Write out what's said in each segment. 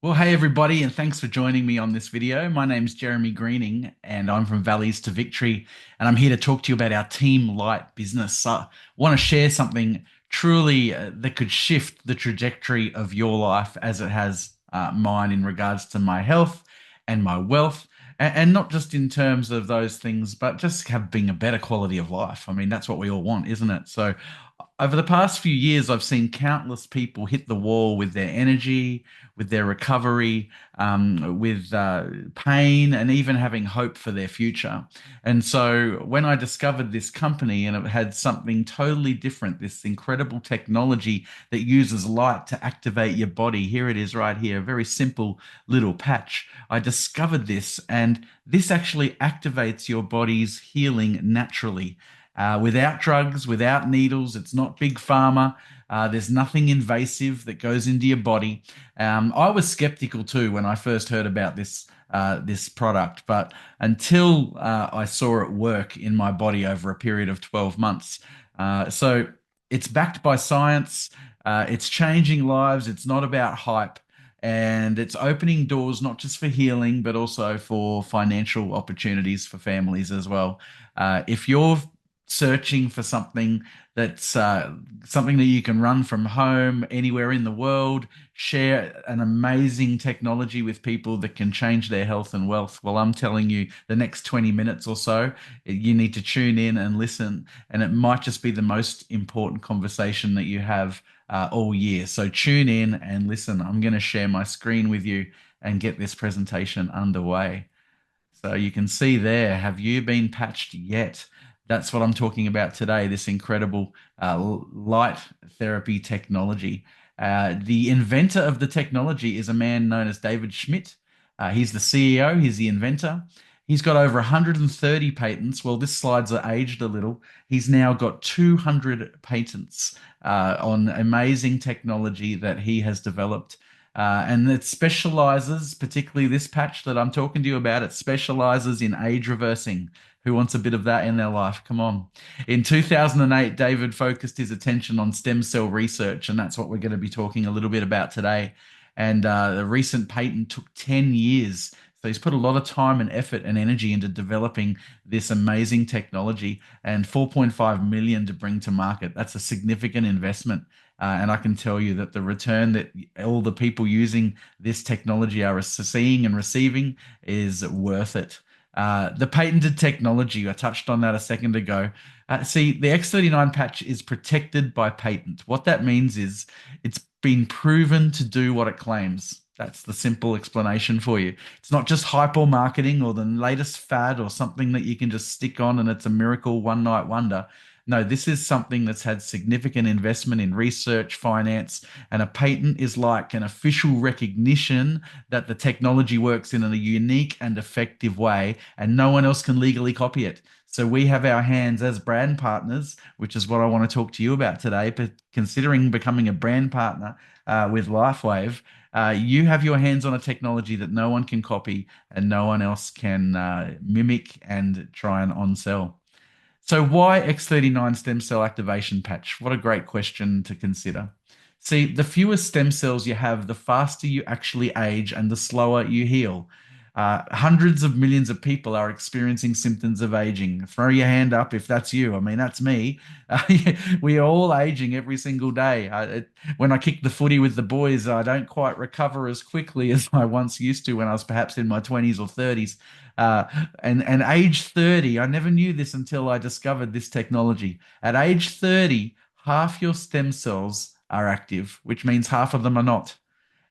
Well, hey everybody, and thanks for joining me on this video. My name's Jeremy Greening, and I'm from Valleys to Victory, and I'm here to talk to you about our Team Light business. I want to share something truly that could shift the trajectory of your life as it has mine in regards to my health and my wealth, and not just in terms of those things, but just having a better quality of life. I mean, that's what we all want, isn't it? So, over the past few years, I've seen countless people hit the wall with their energy, with their recovery, with pain, and even having hope for their future. And so when I discovered this company and it had something totally different, this incredible technology that uses light to activate your body, here it is right here, a very simple little patch. I discovered this, and this actually activates your body's healing naturally. Without drugs, without needles, it's not big pharma. There's nothing invasive that goes into your body. I was skeptical too when I first heard about this product, but until I saw it work in my body over a period of 12 months. So it's backed by science. It's changing lives. It's not about hype. And it's opening doors not just for healing, but also for financial opportunities for families as well. If you're searching for something that's something that you can run from home anywhere in the world, share an amazing technology with people that can change their health and wealth. Well, I'm telling you, the next 20 minutes or so, you need to tune in and listen, and it might just be the most important conversation that you have all year. So tune in and listen. I'm going to share my screen with you and get this presentation underway. So you can see there, have you been patched yet? That's what I'm talking about today, this incredible light therapy technology. The inventor of the technology is a man known as David Schmidt. He's the CEO, he's the inventor. He's got over 130 patents. Well, this slide's are aged a little. He's now got 200 patents on amazing technology that he has developed. And it specializes, particularly this patch that I'm talking to you about, it specializes in age reversing. Who wants a bit of that in their life? Come on. In 2008, David focused his attention on stem cell research, and that's what we're going to be talking a little bit about today. And the recent patent took 10 years. So he's put a lot of time and effort and energy into developing this amazing technology and 4.5 million to bring to market. That's a significant investment. And I can tell you that the return that all the people using this technology are seeing and receiving is worth it. The patented technology, I touched on that a second ago. See, the X39 patch is protected by patent. What that means is it's been proven to do what it claims. That's the simple explanation for you. It's not just hype or marketing or the latest fad or something that you can just stick on and it's a miracle one night wonder. No, this is something that's had significant investment in research, finance, and a patent is like an official recognition that the technology works in a unique and effective way, and no one else can legally copy it. So we have our hands as brand partners, which is what I want to talk to you about today. But considering becoming a brand partner with LifeWave, you have your hands on a technology that no one can copy and no one else can mimic and try and on sell. So, why X39 stem cell activation patch? What a great question to consider. See, the fewer stem cells you have, the faster you actually age and the slower you heal. Hundreds of millions of people are experiencing symptoms of aging. Throw your hand up if that's you. I mean, that's me. We are all aging every single day. When I kick the footy with the boys, I don't quite recover as quickly as I once used to when I was perhaps in my 20s or 30s. And age 30, I never knew this until I discovered this technology. At age 30, half your stem cells are active, which means half of them are not.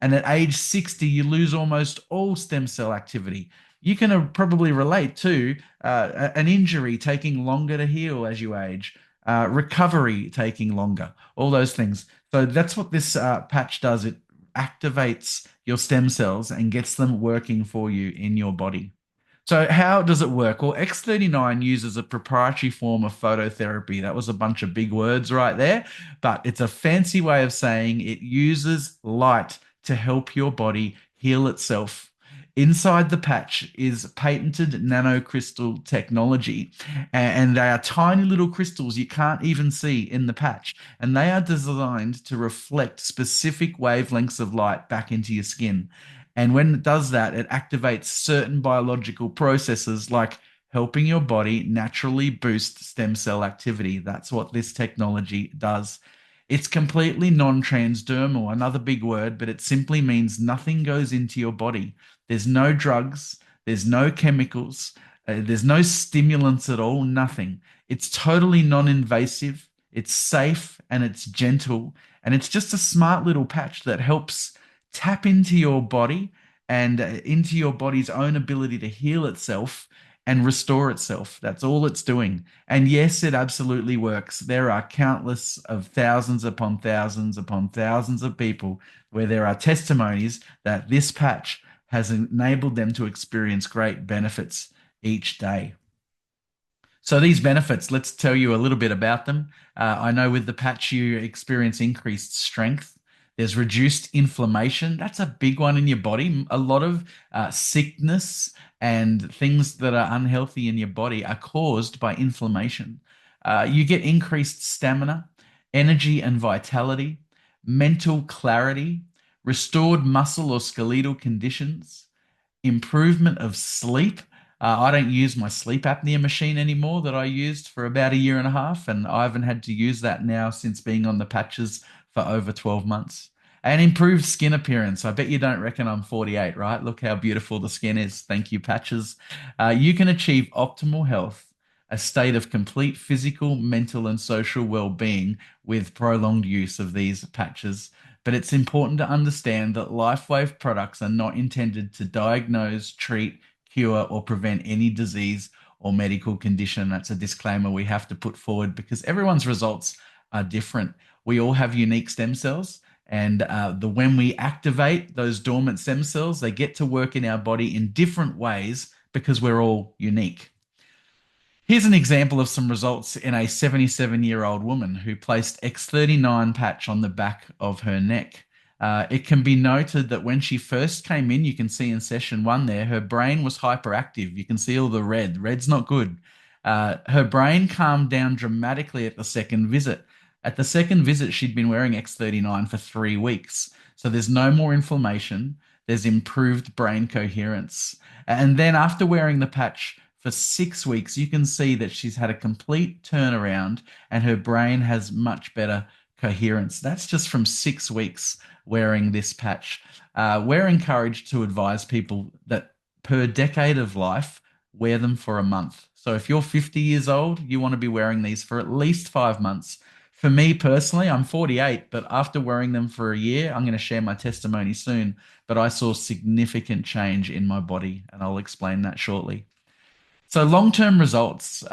And at age 60, you lose almost all stem cell activity. You can probably relate to an injury taking longer to heal as you age, recovery taking longer, all those things. So that's what this patch does. It activates your stem cells and gets them working for you in your body. So how does it work? Well, X39 uses a proprietary form of phototherapy. That was a bunch of big words right there, but it's a fancy way of saying it uses light to help your body heal itself. Inside the patch is patented nanocrystal technology, and they are tiny little crystals you can't even see in the patch, and they are designed to reflect specific wavelengths of light back into your skin. And when it does that, it activates certain biological processes like helping your body naturally boost stem cell activity. That's what this technology does. It's completely non transdermal, another big word, but it simply means nothing goes into your body. There's no drugs, there's no chemicals, there's no stimulants at all, nothing. It's totally non invasive, it's safe, and it's gentle. And it's just a smart little patch that helps tap into your body and into your body's own ability to heal itself and restore itself. That's all it's doing. And yes, it absolutely works. There are countless of thousands upon thousands of people where there are testimonies that this patch has enabled them to experience great benefits each day. So these benefits, let's tell you a little bit about them. I know with the patch you experience increased strength. There's reduced inflammation. That's a big one in your body. A lot of sickness and things that are unhealthy in your body are caused by inflammation. You get increased stamina, energy and vitality, mental clarity, restored muscle or skeletal conditions, improvement of sleep. I don't use my sleep apnea machine anymore that I used for about a year and a half, and I haven't had to use that now since being on the patches for over 12 months. And improved skin appearance. I bet you don't reckon I'm 48, right? Look how beautiful the skin is. Thank you, patches. You can achieve optimal health, a state of complete physical, mental, and social well-being with prolonged use of these patches. But it's important to understand that LifeWave products are not intended to diagnose, treat, cure, or prevent any disease or medical condition. That's a disclaimer we have to put forward because everyone's results are different. We all have unique stem cells, and when we activate those dormant stem cells, they get to work in our body in different ways because we're all unique. Here's an example of some results in a 77-year-old woman who placed X39 patch on the back of her neck. It can be noted that when she first came in, you can see in session one there, her brain was hyperactive. You can see all the red. Red's not good. Her brain calmed down dramatically at the second visit. At the second visit, she'd been wearing X39 for 3 weeks. So there's no more inflammation. There's improved brain coherence. And then after wearing the patch for 6 weeks, you can see that she's had a complete turnaround and her brain has much better coherence. That's just from 6 weeks wearing this patch. We're encouraged to advise people that per decade of life, wear them for a month. So if you're 50 years old, you want to be wearing these for at least 5 months. For me personally, I'm 48, but after wearing them for a year, I'm going to share my testimony soon. But I saw significant change in my body, and I'll explain that shortly. So long-term results,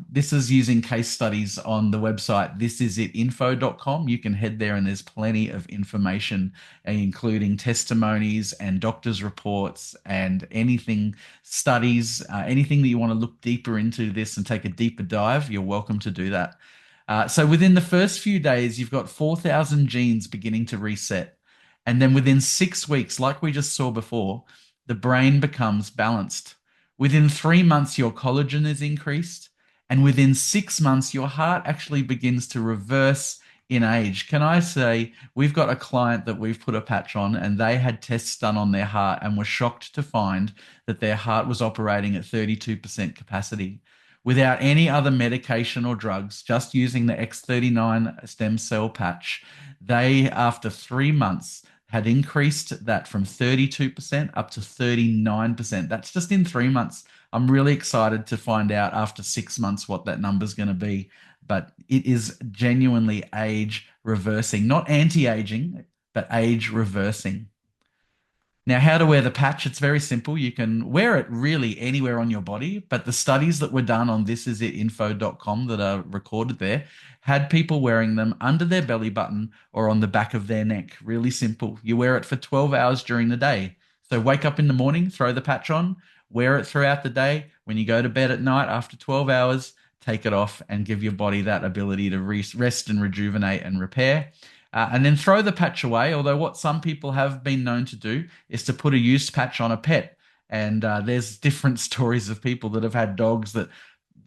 this is using case studies on the website thisisitinfo.com. You can head there and there's plenty of information, including testimonies and doctors' reports and anything, studies, anything that you want to look deeper into this and take a deeper dive, you're welcome to do that. So within the first few days, you've got 4,000 genes beginning to reset. And then within 6 weeks, like we just saw before, the brain becomes balanced. Within 3 months, your collagen is increased. And within 6 months, your heart actually begins to reverse in age. Can I say, we've got a client that we've put a patch on and they had tests done on their heart and were shocked to find that their heart was operating at 32% capacity. Without any other medication or drugs, just using the X39 stem cell patch, they, after 3 months, had increased that from 32% up to 39%. That's just in 3 months. I'm really excited to find out after 6 months what that number is going to be. But it is genuinely age reversing, not anti aging, but age reversing. Now, how to wear the patch, it's very simple. You can wear it really anywhere on your body, but the studies that were done on thisisitinfo.com that are recorded there had people wearing them under their belly button or on the back of their neck. Really simple. You wear it for 12 hours during the day. So wake up in the morning, throw the patch on, wear it throughout the day. When you go to bed at night after 12 hours, take it off and give your body that ability to rest and rejuvenate and repair. And then throw the patch away. Although what some people have been known to do is to put a used patch on a pet. And there's different stories of people that have had dogs that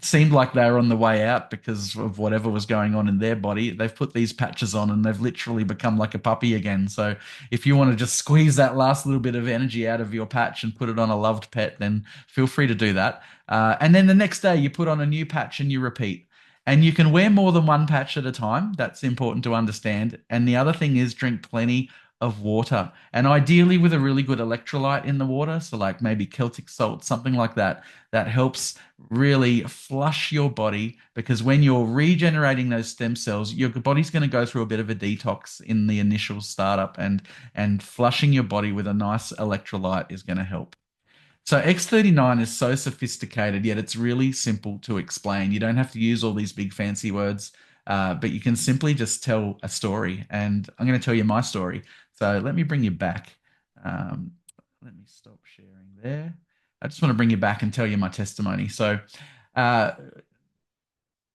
seemed like they were on the way out because of whatever was going on in their body. They've put these patches on and they've literally become like a puppy again. So if you want to just squeeze that last little bit of energy out of your patch and put it on a loved pet, then feel free to do that. And then the next day you put on a new patch and you repeat. And you can wear more than one patch at a time. That's important to understand. And the other thing is drink plenty of water, and ideally with a really good electrolyte in the water. So, like maybe Celtic salt, something like that, that helps really flush your body, because when you're regenerating those stem cells, your body's going to go through a bit of a detox in the initial startup, and flushing your body with a nice electrolyte is going to help. So X39 is so sophisticated, yet it's really simple to explain. You don't have to use all these big fancy words, but you can simply just tell a story. And I'm going to tell you my story. So let me bring you back. Um, Let me stop sharing there. I just want to bring you back and tell you my testimony. So uh,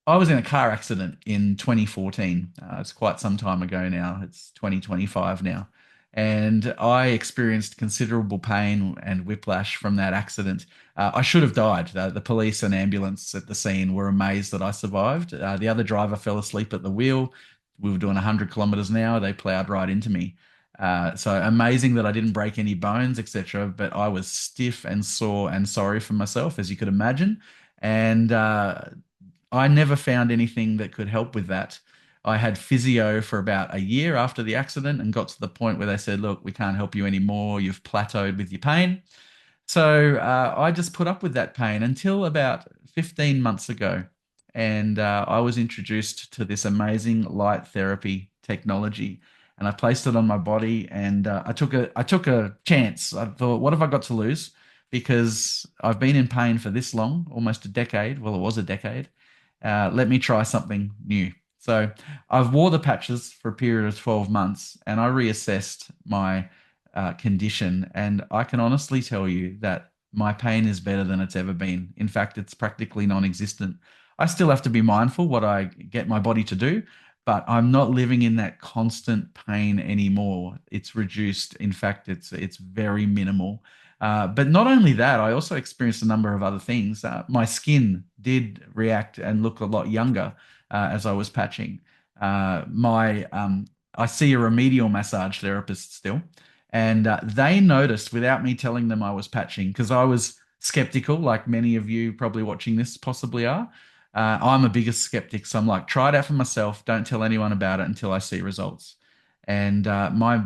I was in a car accident in 2014. It's quite some time ago now. It's 2025 now. And I experienced considerable pain and whiplash from that accident. I should have died. The police and ambulance at the scene were amazed that I survived. The other driver fell asleep at the wheel. We were doing 100 kilometers an hour. They plowed right into me. So amazing that I didn't break any bones, etc. But I was stiff and sore and sorry for myself, as you could imagine. And I never found anything that could help with that. I had physio for about a year after the accident and got to the point where they said, look, we can't help you anymore. You've plateaued with your pain. So I just put up with that pain until about 15 months ago. And I was introduced to this amazing light therapy technology. And I placed it on my body, and I took a chance. I thought, what have I got to lose? Because I've been in pain for this long, almost a decade. Well, it was a decade. Let me try something new. So I've wore the patches for a period of 12 months, and I reassessed my condition. And I can honestly tell you that my pain is better than it's ever been. In fact, it's practically non-existent. I still have to be mindful what I get my body to do, but I'm not living in that constant pain anymore. It's reduced. In fact, it's very minimal. But not only that, I also experienced a number of other things. My skin did react and look a lot younger as I was patching. My I see a remedial massage therapist still, and they noticed without me telling them I was patching, because I was skeptical, like many of you probably watching this possibly are. I'm a biggest skeptic, so I'm like, try it out for myself. Don't tell anyone about it until I see results. And my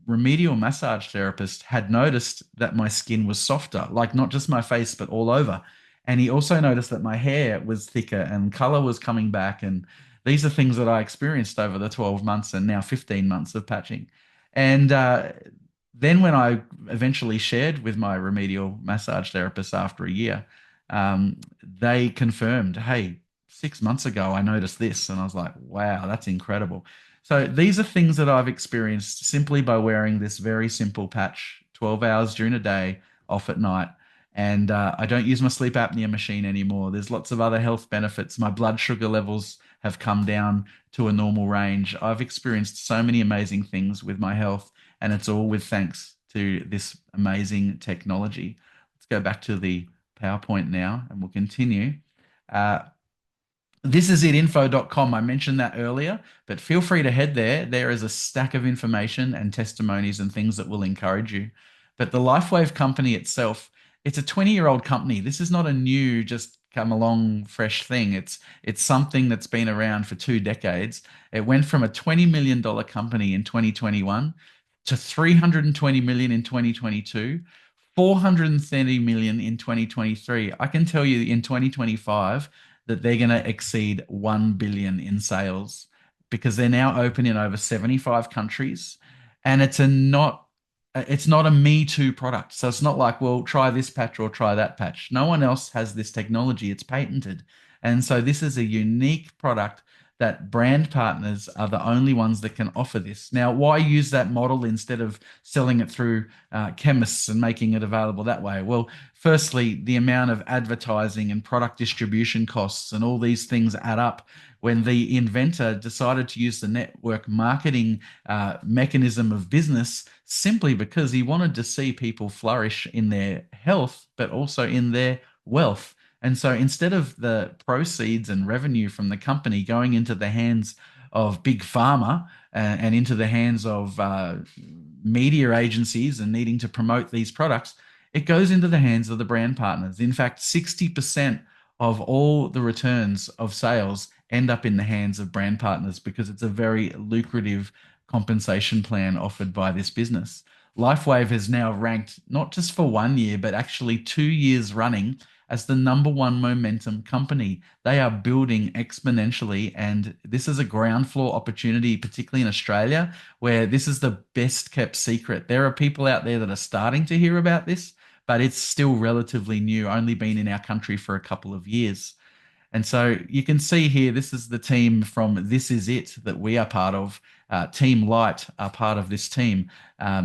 remedial massage therapist had noticed that my skin was softer, like not just my face, but all over. And he also noticed that my hair was thicker and color was coming back. And these are things that I experienced over the 12 months and now 15 months of patching. And then when I eventually shared with my remedial massage therapist after a year, they confirmed, hey, 6 months ago, I noticed this. And I was like, wow, that's incredible. So these are things that I've experienced simply by wearing this very simple patch 12 hours during a day, off at night. And I don't use my sleep apnea machine anymore. There's lots of other health benefits. My blood sugar levels have come down to a normal range. I've experienced so many amazing things with my health, and it's all with thanks to this amazing technology. Let's go back to the PowerPoint now, and we'll continue. Uh, This is itinfo.com. I mentioned that earlier, but feel free to head there. There is a stack of information and testimonies and things that will encourage you. But the LifeWave company itself, it's a 20-year-old company. This is not a new, just come along fresh thing. It's something that's been around for 2 decades. It went from a $20 million company in 2021 to 320 million in 2022, 430 million in 2023. I can tell you in 2025 that they're going to exceed 1 billion in sales, because they're now open in over 75 countries, and it's not a me too product. So it's not like, well, try this patch or try that patch. No one else has this technology. It's patented. And so this is a unique product that brand partners are the only ones that can offer this. Now, why use that model instead of selling it through chemists and making it available that way? Well, firstly, the amount of advertising and product distribution costs and all these things add up. When the inventor decided to use the network marketing mechanism of business, simply because he wanted to see people flourish in their health, but also in their wealth. And so instead of the proceeds and revenue from the company going into the hands of big pharma and into the hands of media agencies and needing to promote these products, it goes into the hands of the brand partners. In fact, 60% of all the returns of sales end up in the hands of brand partners because it's a very lucrative compensation plan offered by this business. LifeWave has now ranked not just for 1 year, but actually 2 years running as the number one momentum company. They are building exponentially, and this is a ground floor opportunity, particularly in Australia, where this is the best kept secret. There are people out there that are starting to hear about this, but it's still relatively new, only been in our country for a couple of years. And so you can see here, this is the team from This Is It that we are part of. Team Light are part of this team.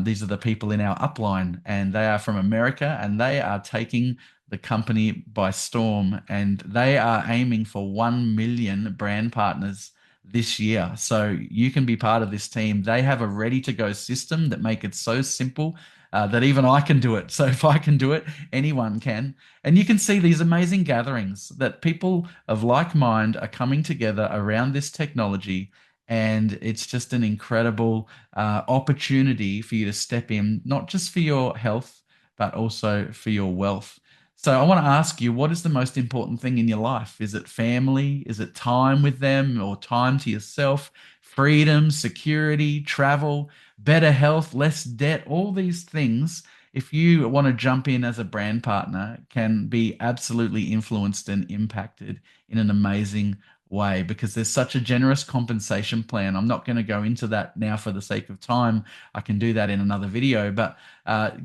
These are the people in our upline, and they are from America, and they are taking the company by storm, and they are aiming for 1 million brand partners this year. So you can be part of this team. They have a ready to go system that make it so simple that even I can do it. So if I can do it, anyone can. And you can see these amazing gatherings that people of like mind are coming together around this technology. And it's just an incredible opportunity for you to step in, not just for your health, but also for your wealth. So I want to ask you, what is the most important thing in your life? Is it family? Is it time with them or time to yourself? Freedom, security, travel, better health, less debt, all these things, if you want to jump in as a brand partner, can be absolutely influenced and impacted in an amazing way because there's such a generous compensation plan. I'm not going to go into that now for the sake of time. I can do that in another video, but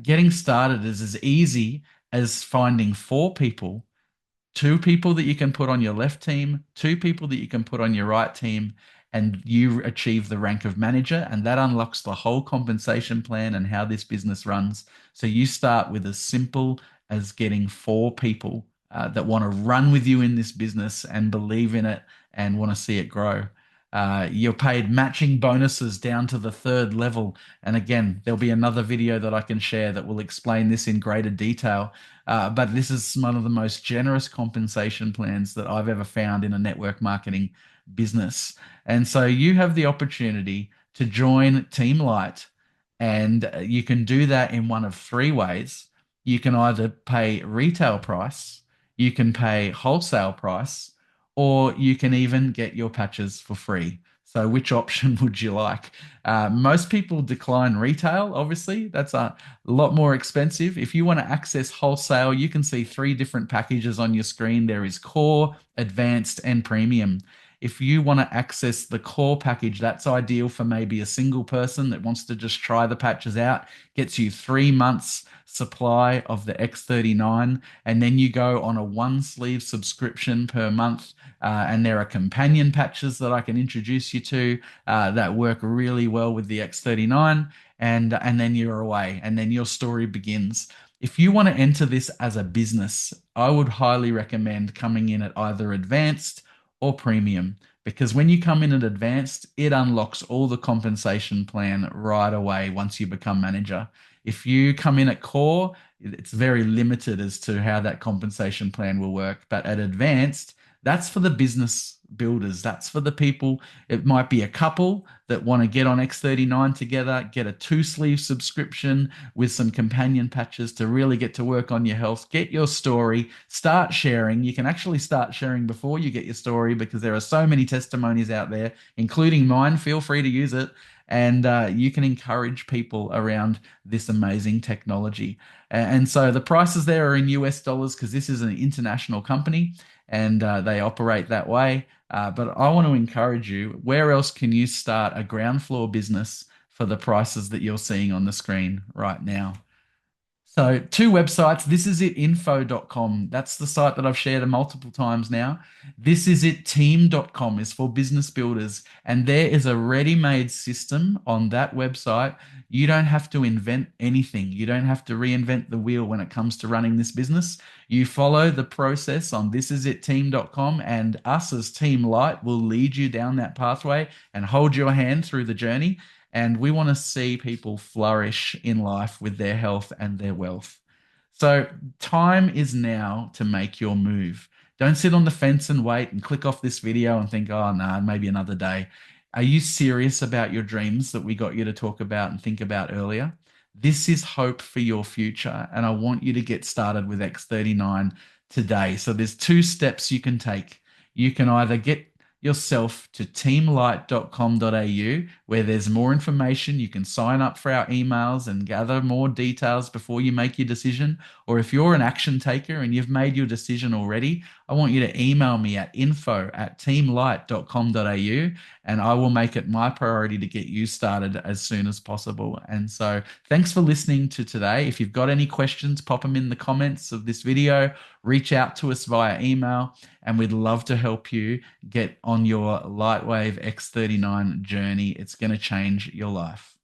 getting started is as easy as finding four people, two people that you can put on your left team, two people that you can put on your right team, and you achieve the rank of manager. And that unlocks the whole compensation plan and how this business runs. So you start with as simple as getting four people that want to run with you in this business and believe in it and want to see it grow. You're paid matching bonuses down to the third level. And again, there'll be another video that I can share that will explain this in greater detail. But this is one of the most generous compensation plans that I've ever found in a network marketing business. And so you have the opportunity to join Team Light, and you can do that in one of three ways. You can either pay retail price, you can pay wholesale price, or you can even get your patches for free. So, which option would you like? Most people decline retail, obviously. That's a lot more expensive. If you want to access wholesale, you can see three different packages on your screen. There is core, advanced, and premium. If you want to access the core package, that's ideal for maybe a single person that wants to just try the patches out, gets you 3 months supply of the X39, and then you go on a one sleeve subscription per month. And there are companion patches that I can introduce you to that work really well with the X39, and then you're away, and then your story begins. If you want to enter this as a business, I would highly recommend coming in at either advanced or premium, because when you come in at advanced, it unlocks all the compensation plan right away once you become manager. If you come in at core, it's very limited as to how that compensation plan will work. But at advanced, that's for the business builders. That's for the people. It might be a couple that want to get on X39 together, get a two sleeve subscription with some companion patches to really get to work on your health, get your story, start sharing. You can actually start sharing before you get your story because there are so many testimonies out there, including mine. Feel free to use it. And you can encourage people around this amazing technology. And so the prices there are in US dollars because this is an international company and they operate that way. But I want to encourage you, where else can you start a ground floor business for the prices that you're seeing on the screen right now? So, two websites. Thisisitinfo.com. That's the site that I've shared multiple times now. Thisisitteam.com is for business builders. And there is a ready-made system on that website. You don't have to invent anything. You don't have to reinvent the wheel when it comes to running this business. You follow the process on thisisitteam.com, and us as Team Light will lead you down that pathway and hold your hand through the journey. And we want to see people flourish in life with their health and their wealth. So, time is now to make your move. Don't sit on the fence and wait and click off this video and think, oh, no, maybe another day. Are you serious about your dreams that we got you to talk about and think about earlier? This is hope for your future. And I want you to get started with X39 today. So, there's two steps you can take. You can either get yourself to teamlight.com.au where there's more information. You can sign up for our emails and gather more details before you make your decision. Or if you're an action taker and you've made your decision already, I want you to email me at info@teamlight.com.au and I will make it my priority to get you started as soon as possible. And so thanks for listening to today. If you've got any questions, pop them in the comments of this video, reach out to us via email, and we'd love to help you get on your Lightwave X39 journey. It's going to change your life.